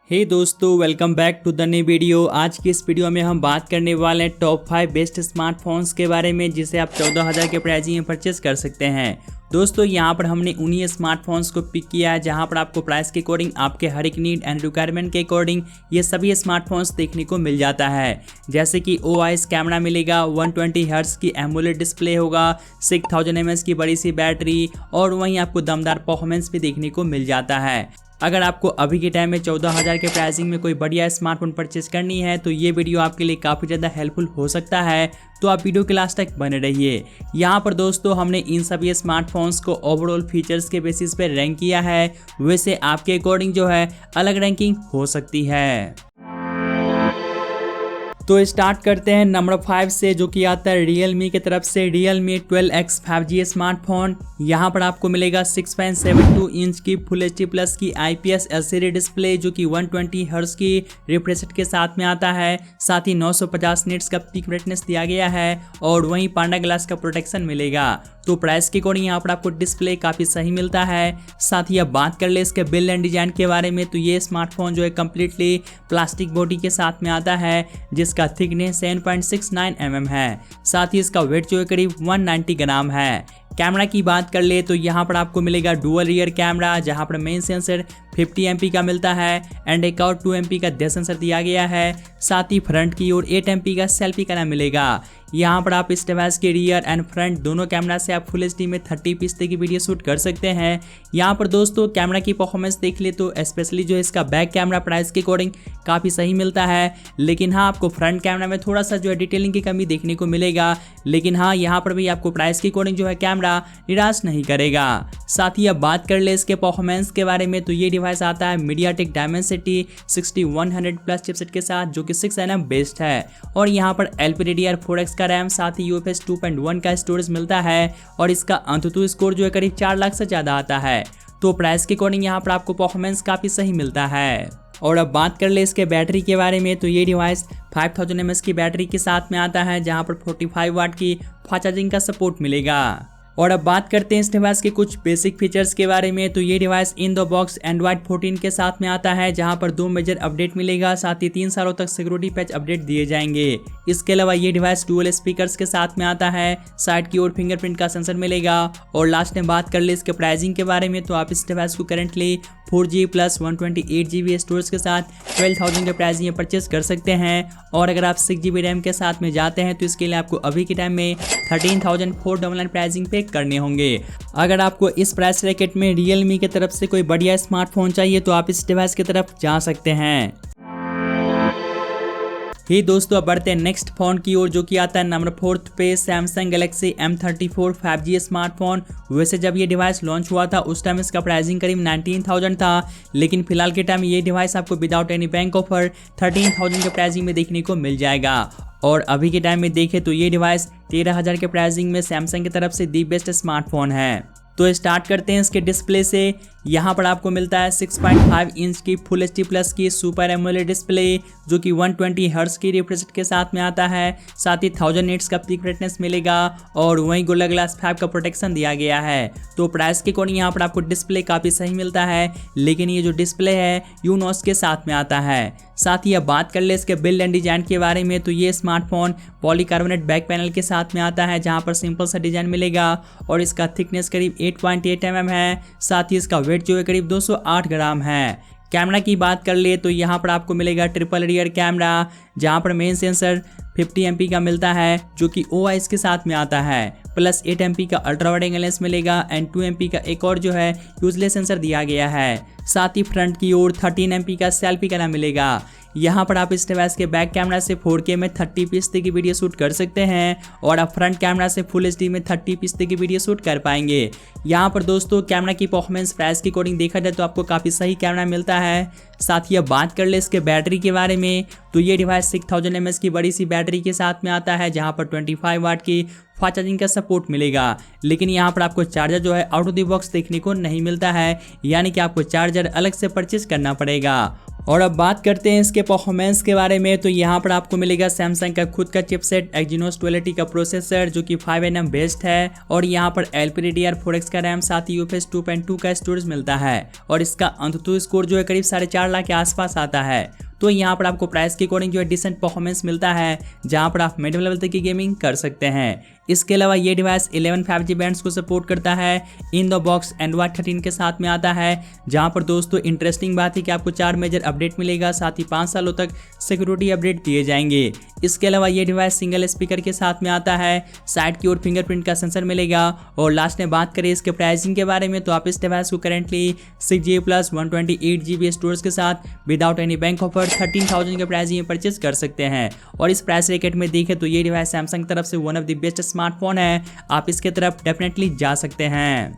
हे दोस्तों, welcome back to the new video. आज की इस वीडियो में हम बात करने वाले हैं टॉप 5 बेस्ट स्मार्टफोन्स के बारे में जिसे आप 14,000 के प्राइस में परचेस कर सकते हैं। दोस्तों यहाँ पर हमने उन्हीं स्मार्टफोन्स को पिक किया है जहाँ पर आपको प्राइस के अकॉर्डिंग आपके हर एक नीड एंड रिक्वायरमेंट के अकॉर्डिंग ये सभी स्मार्टफोन्स देखने को मिल जाता है। जैसे कि OIS कैमरा मिलेगा, 120 हर्ट्ज की एमोलेड डिस्प्ले होगा, 6000 mAh की बड़ी सी बैटरी और वहीं आपको दमदार परफॉर्मेंस भी देखने को मिल जाता है। अगर आपको अभी के टाइम में 14,000 के प्राइसिंग में कोई बढ़िया स्मार्टफोन परचेस करनी है तो ये वीडियो आपके लिए काफ़ी ज़्यादा हेल्पफुल हो सकता है, तो आप वीडियो के लास्ट तक बने रहिए। यहाँ पर दोस्तों हमने इन सभी स्मार्टफोन्स को ओवरऑल फीचर्स के बेसिस पे रैंक किया है, वैसे आपके अकॉर्डिंग जो है अलग रैंकिंग हो सकती है। तो स्टार्ट करते हैं नंबर 5 से, जो कि आता है Realme की तरफ से Realme 12X 5G स्मार्टफोन। यहाँ पर आपको मिलेगा 6.72 इंच की फुल HD प्लस की IPS LCD डिस्प्ले जो कि 120 हर्ट्ज की रिफ्रेश रेट के साथ में आता है। साथ ही 950 निट्स का पीक ब्राइटनेस दिया गया है और वहीं पांडा ग्लास का प्रोटेक्शन मिलेगा। तो प्राइस के अकॉर्डिंग यहाँ पर आपको डिस्प्ले काफ़ी सही मिलता है। साथ ही अब बात कर ले इसके बिल्ड एंड डिजाइन के बारे में, तो ये स्मार्टफोन जो है कम्प्लीटली प्लास्टिक बॉडी के साथ में आता है जिसका थिकनेस 7.69 mm है। साथ ही इसका वेट जो है करीब 190 ग्राम है। कैमरा की बात कर ले तो यहाँ पर आपको मिलेगा डुअल रियर कैमरा जहाँ पर मेन सेंसर 50 MP का मिलता है एंड एक और 2 MP का डेप्थ सेंसर दिया गया है। साथ ही फ्रंट की ओर 8 MP का सेल्फी कैमरा मिलेगा। यहाँ पर आप इस डिवाइस के रियर एंड फ्रंट दोनों कैमरा से आप फुल HD में 30 की वीडियो शूट कर सकते हैं। यहाँ पर दोस्तों कैमरा की परफॉर्मेंस देख ले तो स्पेशली जो इसका बैक कैमरा प्राइस के अकॉर्डिंग काफ़ी सही मिलता है, लेकिन हाँ आपको फ्रंट कैमरा में थोड़ा सा जो है डिटेलिंग की कमी देखने को मिलेगा। लेकिन हाँ यहाँ पर भी आपको प्राइस के अकॉर्डिंग जो है कैमरा निराश नहीं करेगा। साथ ही अब बात कर ले इसके परफॉर्मेंस के बारे में, तो ये डिवाइस आता है MediaTek Dimensity 6100 प्लस चिपसेट के साथ जो कि 6nm बेस्ड है और यहाँ पर LPDDR4X का रैम साथ ही UFS 2.1 का स्टोरेज मिलता है और इसका अंतुतु स्कोर जो है करीब 4 लाख से ज़्यादा आता है। तो प्राइस के अकॉर्डिंग यहाँ पर आपको परफॉर्मेंस काफ़ी सही मिलता है। और अब बात कर ले इसके बैटरी के बारे में, तो ये डिवाइस 5000 mAh की बैटरी के साथ में आता है जहाँ पर 45 वाट की फास्ट चार्जिंग का सपोर्ट मिलेगा। और अब बात करते हैं इस डिवाइस के कुछ बेसिक फीचर्स के बारे में, तो ये device in the box Android 14 के साथ में आता है जहां पर 2 मेजर अपडेट मिलेगा। साथ ही 3 सालों तक सिक्योरिटी पैच अपडेट दिए जाएंगे। इसके अलावा ये डिवाइस डुअल स्पीकर्स के साथ में आता है, साइड की ओर फिंगरप्रिंट का सेंसर मिलेगा। और लास्ट में बात कर ले इसके प्राइसिंग के बारे में, तो आप इस डिवाइस को currently 4G plus 128GB storage के साथ 12,000 के प्राइस में परचेस कर सकते हैं। और अगर आप 6GB रैम के साथ में जाते हैं तो इसके लिए आपको अभी के टाइम में 13,499 प्राइसिंग पे करने होंगे। अगर आपको इस प्राइस रैकेट में Realme की तरफ से कोई बढ़िया स्मार्टफोन चाहिए तो आप इस डिवाइस की तरफ जा सकते हैं। ही दोस्तों अब बढ़ते हैं नेक्स्ट फोन की ओर, जो कि आता है नंबर 4 पे Samsung Galaxy M34 5G smartphone. वैसे जब ये डिवाइस लॉन्च हुआ था उस टाइम इसका प्राइसिंग करीब 19,000 था, लेकिन फिलहाल के टाइम ये डिवाइस आपको विदाउट एनी बैंक ऑफर 13,000 के प्राइसिंग में देखने को मिल जाएगा। और अभी के टाइम में देखें तो ये डिवाइस 13,000 के प्राइसिंग में सैमसंग की तरफ से दी बेस्ट स्मार्टफोन है। तो स्टार्ट करते हैं इसके डिस्प्ले से। यहाँ पर आपको मिलता है 6.5 इंच की फुल HD प्लस की सुपर एमोलेड डिस्प्ले जो कि 120 हर्ट्ज की रिफ्रेश रेट के साथ में आता है। साथ ही 1000 निट्स का पीक ब्राइटनेस मिलेगा और वहीं गोरिल्ला ग्लास 5 का प्रोटेक्शन दिया गया है। तो प्राइस के अकॉर्डिंग यहाँ पर आपको डिस्प्ले काफ़ी सही मिलता है, लेकिन ये जो डिस्प्ले है यूनॉस के साथ में आता है। साथ ही अब बात कर ले इसके बिल्ड एंड डिजाइन के बारे में, तो ये स्मार्टफोन पॉलीकार्बोनेट बैक पैनल के साथ में आता है जहाँ पर सिंपल सा डिजाइन मिलेगा और इसका थिकनेस करीब 8.8 mm है। साथ ही इसका वेट जो है करीब 208 ग्राम है। कैमरा की बात कर ले तो यहाँ पर आपको मिलेगा ट्रिपल रियर कैमरा जहाँ पर मेन सेंसर 50 MP का मिलता है जो कि OIS के साथ में आता है, प्लस 8 MP का अल्ट्रा वाइड एंगल लेंस मिलेगा एंड 2 MP का एक और जो है यूजलेस सेंसर दिया गया है। साथ ही फ्रंट की ओर 13 MP का सेल्फी कैमरा मिलेगा। यहाँ पर आप इस डिवाइस के बैक कैमरा से 4K में 30 की वीडियो शूट कर सकते हैं और आप फ्रंट कैमरा से फुल HD में 30 की वीडियो शूट कर पाएंगे। यहाँ पर दोस्तों कैमरा की परफॉर्मेंस प्राइस के अकॉर्डिंग देखा जाए तो आपको काफ़ी सही कैमरा मिलता है। साथ ही अब बात कर ले इसके बैटरी के बारे में, तो ये डिवाइस 6000 mAh की बड़ी सी बैटरी के साथ में आता है जहाँ पर 25 वाट की फास्ट चार्जिंग का सपोर्ट मिलेगा। लेकिन यहाँ पर आपको चार्जर जो है आउट ऑफ द बॉक्स देखने को नहीं मिलता है, यानी कि आपको चार्जर अलग से परचेस करना पड़ेगा। और अब बात करते हैं इसके परफॉर्मेंस के बारे में, तो यहाँ पर आपको मिलेगा सैमसंग का खुद का चिपसेट एक्जिनोस 1280 का प्रोसेसर जो कि 5nm बेस्ड है, और यहाँ पर LPDDR4X का रैम, साथ ही UFS 2.2 का स्टोरेज मिलता है, और इसका अंतुतु स्कोर जो है करीब 4.5 लाख के आसपास आता है। तो यहाँ पर आपको प्राइस के अकॉर्डिंग जो है डिसेंट परफॉर्मेंस मिलता है, जहाँ पर आप मीडियम लेवल तक की गेमिंग कर सकते हैं। इसके अलावा ये डिवाइस 11 5G बैंड्स को सपोर्ट करता है। इन द बॉक्स एंड्रॉइड 13 के साथ में आता है, जहाँ पर दोस्तों इंटरेस्टिंग बात है कि आपको 4 मेजर अपडेट मिलेगा, साथ ही 5 सालों तक सिक्योरिटी अपडेट दिए जाएंगे। इसके अलावा ये डिवाइस सिंगल स्पीकर के साथ में आता है, साइड की ओर फिंगरप्रिंट का सेंसर मिलेगा। और लास्ट में बात करें इसके प्राइसिंग के बारे में, तो आप इस डिवाइस को currently 6GB plus 128GB storage के साथ विदाउट एनी बैंक ऑफर 13,000 के प्राइस में परचेज कर सकते हैं। और इस प्राइस रैकेट में देखें तो ये डिवाइस सैमसंग तरफ से one of the best smartphone है, आप इसके तरफ डेफिनेटली जा सकते हैं।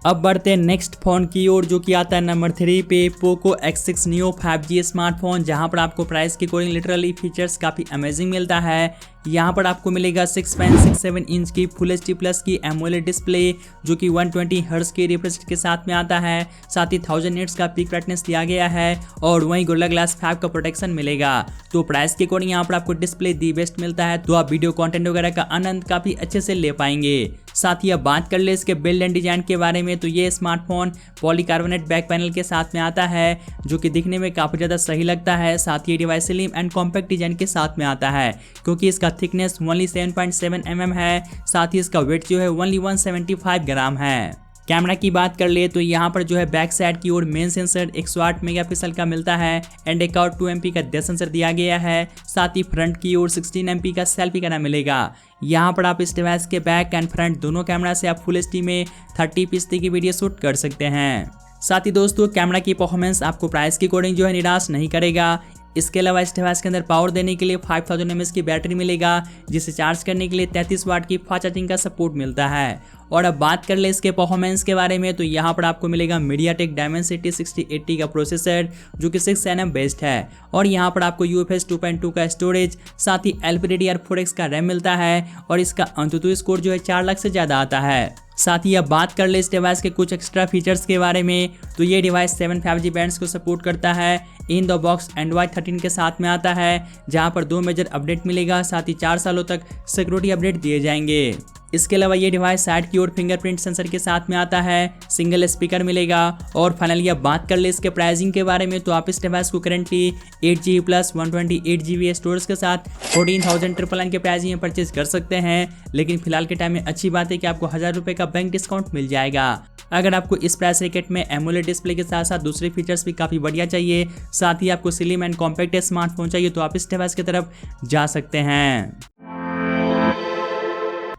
अब बढ़ते हैं नेक्स्ट फोन की ओर, जो कि आता है नंबर 3 पे, Poco X6 Neo 5G smartphone, जहां पर आपको प्राइस के अकॉर्डिंग लिटरली फीचर्स काफी अमेजिंग मिलता है। यहाँ पर आपको मिलेगा 6.67 इंच की फुल HD प्लस की एमोलेड डिस्प्ले जो कि 120 हर्ट्ज के रिफ्रेश के साथ में आता है, साथ ही 1000 निट्स का पीक ब्राइटनेस दिया गया है, और वहीं गोरिल्ला ग्लास 5 का प्रोटेक्शन मिलेगा। तो प्राइस के अकॉर्डिंग यहाँ पर आपको डिस्प्ले दी बेस्ट मिलता है, तो आप वीडियो कंटेंट वगैरह का आनंद काफी अच्छे से ले पाएंगे। साथ ही अब बात कर ले इसके बिल्ड एंड डिजाइन के बारे में, तो ये स्मार्टफोन पॉलीकार्बोनेट बैक पैनल के साथ में आता है, जो कि दिखने में काफी ज्यादा सही लगता है। साथ ही device slim and compact design के साथ में आता है, क्योंकि इसका थिकनेस ओनली 7.7 mm है, साथ ही इसका वेट जो है ओनली 175 ग्राम है। कैमरा की बात कर ले तो यहाँ पर जो है बैक साइड की ओर मेन सेंसर 108 मेगापिक्सल का मिलता है, एंड एक और 2 MP का डेप्थ सेंसर दिया गया है। साथ ही फ्रंट की ओर 16 MP का सेल्फी कैमरा मिलेगा। यहाँ पर आप इस डिवाइस के बैक एंड फ्रंट दोनों कैमरा से आप फुल HD में 30p की वीडियो शूट कर सकते हैं। साथ ही दोस्तों कैमरा की परफॉर्मेंस आपको प्राइस के अकॉर्डिंग जो है निराश नहीं करेगा। इसके अलावा इस डिवाइस के अंदर पावर देने के लिए 5000 mAh की बैटरी मिलेगा, जिसे चार्ज करने के लिए 33 वाट की फास्ट चार्जिंग का सपोर्ट मिलता है। और अब बात कर ले इसके परफॉर्मेंस के बारे में, तो यहाँ पर आपको मिलेगा MediaTek Dimensity 6080 का प्रोसेसर जो कि 6nm बेस्ड है, और यहाँ पर आपको UFS 2.2 का स्टोरेज, साथ ही LPDDR4X का रैम मिलता है, और इसका अंतुतु स्कोर जो है 4 लाख से ज़्यादा आता है। साथ ही अब बात कर ले इस डिवाइस के कुछ एक्स्ट्रा फीचर्स के बारे में, तो ये डिवाइस 7 5G बैंड्स को सपोर्ट करता है। इन द बॉक्स एंड्रॉइड 13 के साथ में आता है, जहां पर 2 मेजर अपडेट मिलेगा, साथ ही 4 सालों तक सिक्योरिटी अपडेट दिए जाएंगे। इसके अलावा ये डिवाइस साइड की ओर फिंगरप्रिंट सेंसर के साथ में आता है, सिंगल स्पीकर मिलेगा। और फाइनली अब बात कर ले इसके प्राइसिंग के बारे में, तो आप इस डिवाइस को currently 8GB plus 128GB storage के साथ 14,999 के प्राइस में परचेज कर सकते हैं। लेकिन फिलहाल के टाइम में अच्छी बात है कि आपको 1000 रुपये का बैंक डिस्काउंट मिल जाएगा। अगर आपको इस प्राइस रैकेट में एमोलेड डिस्प्ले के साथ साथ दूसरे फीचर्स भी काफ़ी बढ़िया चाहिए, साथ ही आपको स्लिम एंड कॉम्पैक्ट स्मार्टफोन चाहिए, तो आप इस डिवाइस की तरफ जा सकते हैं।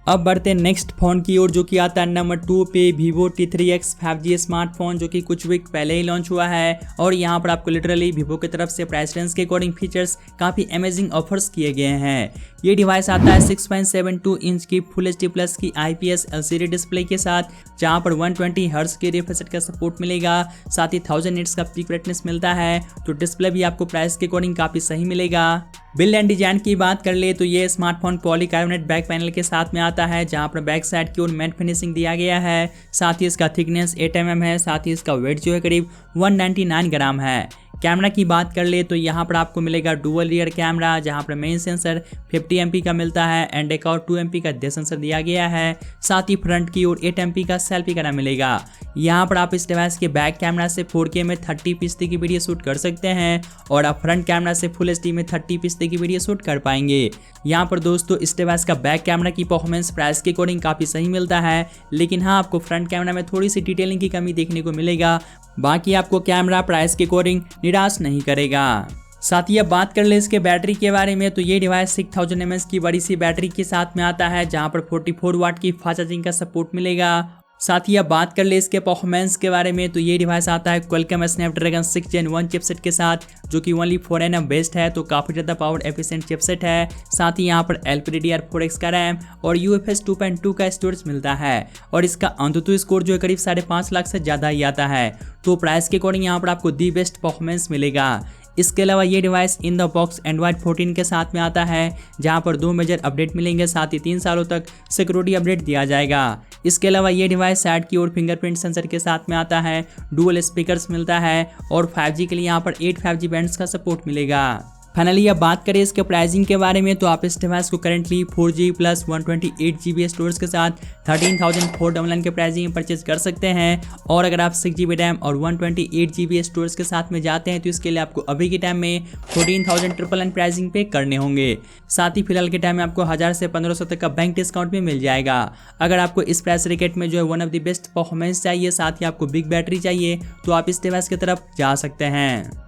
अब बढ़ते हैं नेक्स्ट फोन की ओर, जो कि आता है नंबर 2 पे, Vivo T3X 5G स्मार्टफोन, जो कि कुछ वीक पहले ही लॉन्च हुआ है। और यहाँ पर आपको लिटरली Vivo की तरफ से प्राइस रेंज के अकॉर्डिंग फीचर्स काफ़ी अमेजिंग ऑफर्स किए गए हैं। ये डिवाइस आता है 6.72 इंच की फुल HD प्लस की IPS LCD डिस्प्ले के साथ, जहाँ पर 120 हर्ट्ज के रिफ्रेश रेट का सपोर्ट मिलेगा, साथ ही 1000 निट्स का पीक ब्राइटनेस मिलता है। तो डिस्प्ले भी आपको प्राइस के अकॉर्डिंग काफ़ी सही मिलेगा। बिल्ड एंड डिजाइन की बात कर ले तो ये स्मार्टफोन पॉलीकार्बोनेट बैक पैनल के साथ में आता है, जहां पर बैक साइड की ओर मैट फिनिशिंग दिया गया है। साथ ही इसका थिकनेस 8 mm है, साथ ही इसका वेट जो है करीब 199 ग्राम है। कैमरा की बात कर ले तो यहाँ पर आपको मिलेगा डुअल रियर कैमरा, जहाँ पर मेन सेंसर 50 MP का मिलता है, एंड एक और 2 MP का डेप्थ सेंसर दिया गया है। साथ ही फ्रंट की ओर 8 MP का सेल्फी कैमरा मिलेगा। यहाँ पर आप इस डिवाइस के बैक कैमरा से 4K में 30p की वीडियो शूट कर सकते हैं, और आप फ्रंट कैमरा से फुल HD में 30p की वीडियो शूट कर पाएंगे। यहाँ पर दोस्तों इस डिवाइस का बैक कैमरा की परफॉर्मेंस प्राइस के अकॉर्डिंग काफ़ी सही मिलता है, लेकिन हाँ आपको फ्रंट कैमरा में थोड़ी सी डिटेलिंग की कमी देखने को मिलेगा। बाकी आपको कैमरा प्राइस के अकॉर्डिंग निराश नहीं करेगा। साथ ही अब बात कर ले इसके बैटरी के बारे में, तो ये डिवाइस 6000 mAh की बड़ी सी बैटरी के साथ में आता है, जहां पर 44 वाट की फास्ट चार्जिंग का सपोर्ट मिलेगा। साथ ही अब बात कर ले इसके परफॉर्मेंस के बारे में, तो ये डिवाइस आता है Qualcomm Snapdragon 6 Gen 1 चिपसेट के साथ, जो कि ओनली 4nm बेस्ड है, तो काफ़ी ज़्यादा पावर एफिशिएंट चिपसेट है। साथ ही यहाँ पर LPDDR4X का रैम और UFS 2.2 का स्टोरेज मिलता है, और इसका अंतुतु स्कोर जो है करीब 5.5 लाख से ज़्यादा ही आता है। तो प्राइस के अकॉर्डिंग यहाँ पर आपको दी बेस्ट परफॉर्मेंस मिलेगा। इसके अलावा ये device in the box Android 14 के साथ में आता है, जहां पर 2 मेजर अपडेट मिलेंगे, साथ ही 3 सालों तक सिक्योरिटी अपडेट दिया जाएगा। इसके अलावा ये डिवाइस साइड की ओर फिंगरप्रिंट सेंसर के साथ में आता है, डुअल स्पीकर्स मिलता है और 5G के लिए यहाँ पर 8 5G बैंड्स का सपोर्ट मिलेगा। फाइनली अब बात करें इसके प्राइसिंग के बारे में, तो आप इस डिवाइस को currently 4G plus 128GB storage के साथ 13,499 के प्राइसिंग में परचेज कर सकते हैं। और अगर आप 6GB रैम और 128GB स्टोरेज के साथ में जाते हैं तो इसके लिए आपको अभी के टाइम में 14,999 प्राइसिंग पे करने होंगे। साथ ही फिलहाल के टाइम में आपको 1000 से 1500 तक का बैंक डिस्काउंट भी मिल जाएगा। अगर आपको इस प्राइस रैकेट में जो है one of the best performance चाहिए, साथ ही आपको बिग बैटरी चाहिए, तो आप इस डिवाइस की तरफ जा सकते हैं।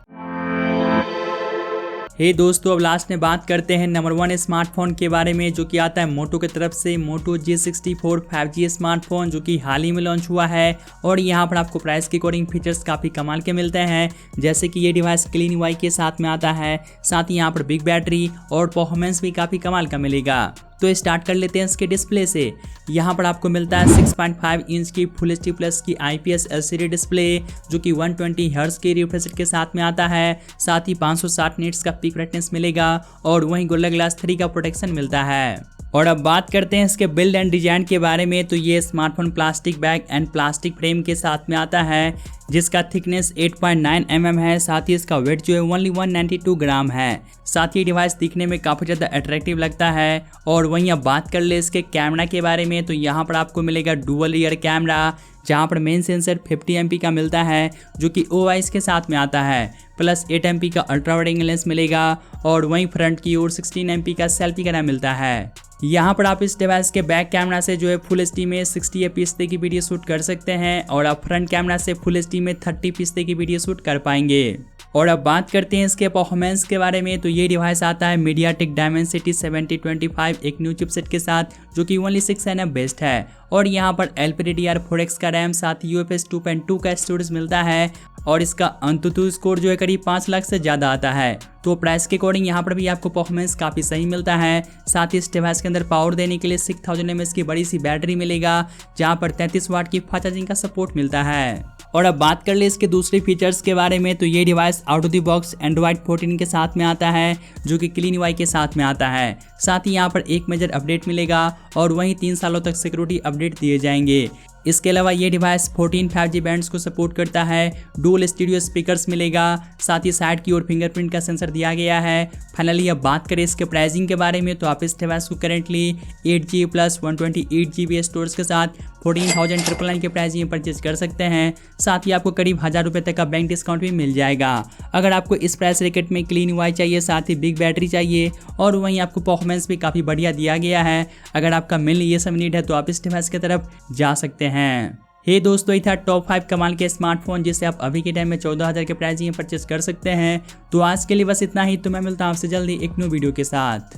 दोस्तों अब लास्ट में बात करते हैं नंबर 1 स्मार्टफोन के बारे में, जो कि आता है मोटो की तरफ से मोटो G64 5G स्मार्टफोन, जो कि हाल ही में लॉन्च हुआ है। और यहाँ पर आपको प्राइस के अकॉर्डिंग फीचर्स काफ़ी कमाल के मिलते हैं, जैसे कि ये डिवाइस क्लीन UI के साथ में आता है, साथ ही यहाँ पर बिग बैटरी और परफॉर्मेंस भी काफ़ी कमाल का मिलेगा। तो स्टार्ट कर लेते हैं इसके डिस्प्ले से। यहाँ पर आपको मिलता है 6.5 इंच की फुल HD प्लस की IPS LCD डिस्प्ले, जो कि 120 हर्ट्ज के रिफ्रेश रेट के साथ में आता है, साथ ही 560 निट्स का पीक ब्राइटनेस मिलेगा और वहीं गोरिल्ला ग्लास 3 का प्रोटेक्शन मिलता है। और अब बात करते हैं इसके बिल्ड एंड डिजाइन के बारे में, तो ये smartphone plastic bag and plastic frame के साथ में आता है, जिसका थिकनेस 8.9 mm है, साथ ही इसका वेट जो है ओनली 192 ग्राम है। साथ ही डिवाइस दिखने में काफ़ी ज़्यादा अट्रैक्टिव लगता है। और वहीं अब बात कर ले इसके कैमरा के बारे में, तो यहाँ पर आपको मिलेगा डुअल रियर कैमरा, जहाँ पर मेन सेंसर 50 MP का मिलता है, जो कि OIS के साथ में आता है, प्लस 8 MP का अल्ट्रा वाइड एंगल लेंस मिलेगा। और वहीं फ्रंट की ओर 16 MP का सेल्फी कैमरा मिलता है। यहाँ पर आप इस डिवाइस के बैक कैमरा से जो है फुल HD में 60 fps की वीडियो शूट कर सकते हैं, और आप फ्रंट कैमरा से फुल HD में 30 fps की वीडियो शूट कर पाएंगे। और अब बात करते हैं इसके परफॉर्मेंस के बारे में, तो ये डिवाइस आता है MediaTek Dimensity 7025 एक न्यू चिपसेट के साथ, जो कि ओनली 6 nm बेस्ड है। और यहाँ पर LPDDR4X का रैम, साथ ही UFS 2.2 का स्टोरेज मिलता है। और इसका अंतुतु स्कोर जो है करीब 5 लाख से ज़्यादा आता है। तो प्राइस के अकॉर्डिंग यहाँ पर भी आपको परफॉर्मेंस काफ़ी सही मिलता है। साथ ही इस डिवाइस के अंदर पावर देने के लिए 6000 mAh की बड़ी सी बैटरी मिलेगा, जहाँ पर 33 वाट की फास्ट चार्जिंग का सपोर्ट मिलता है। और अब बात कर ले इसके दूसरे फीचर्स के बारे में, तो ये device out of the box Android 14 के साथ में आता है, जो कि क्लीन UI के साथ में आता है। साथ ही यहाँ पर 1 मेजर अपडेट मिलेगा और वहीं 3 सालों तक सिक्योरिटी अपडेट दिए जाएंगे। इसके अलावा ये डिवाइस 14 5G बैंड्स को सपोर्ट करता है, डुअल स्टीरियो स्पीकर्स मिलेगा, साथ ही साइड की ओर फिंगरप्रिंट का सेंसर दिया गया है। फाइनली अब बात करें इसके प्राइसिंग के बारे में, तो आप इस डिवाइस को currently 8G plus 128GB storage के साथ 14,999 के प्राइसिंग में परचेज कर सकते हैं। साथ ही आपको करीब 1000 रुपये तक का बैंक डिस्काउंट भी मिल जाएगा। अगर आपको इस प्राइस रैकेट में क्लीन UI चाहिए, साथ ही बिग बैटरी चाहिए, और वहीं आपको परफॉर्मेंस भी काफ़ी बढ़िया दिया गया है, अगर आपका मेनली ये सब नीड है, तो आप इस डिवाइस की तरफ जा सकते हैं। दोस्तों, ये था टॉप 5 कमाल के स्मार्टफोन, जिसे आप अभी के टाइम में 14,000 के प्राइसिंग में परचेस कर सकते हैं। तो आज के लिए बस इतना ही। तो मैं मिलता हूँ आपसे जल्दी एक न्यू वीडियो के साथ।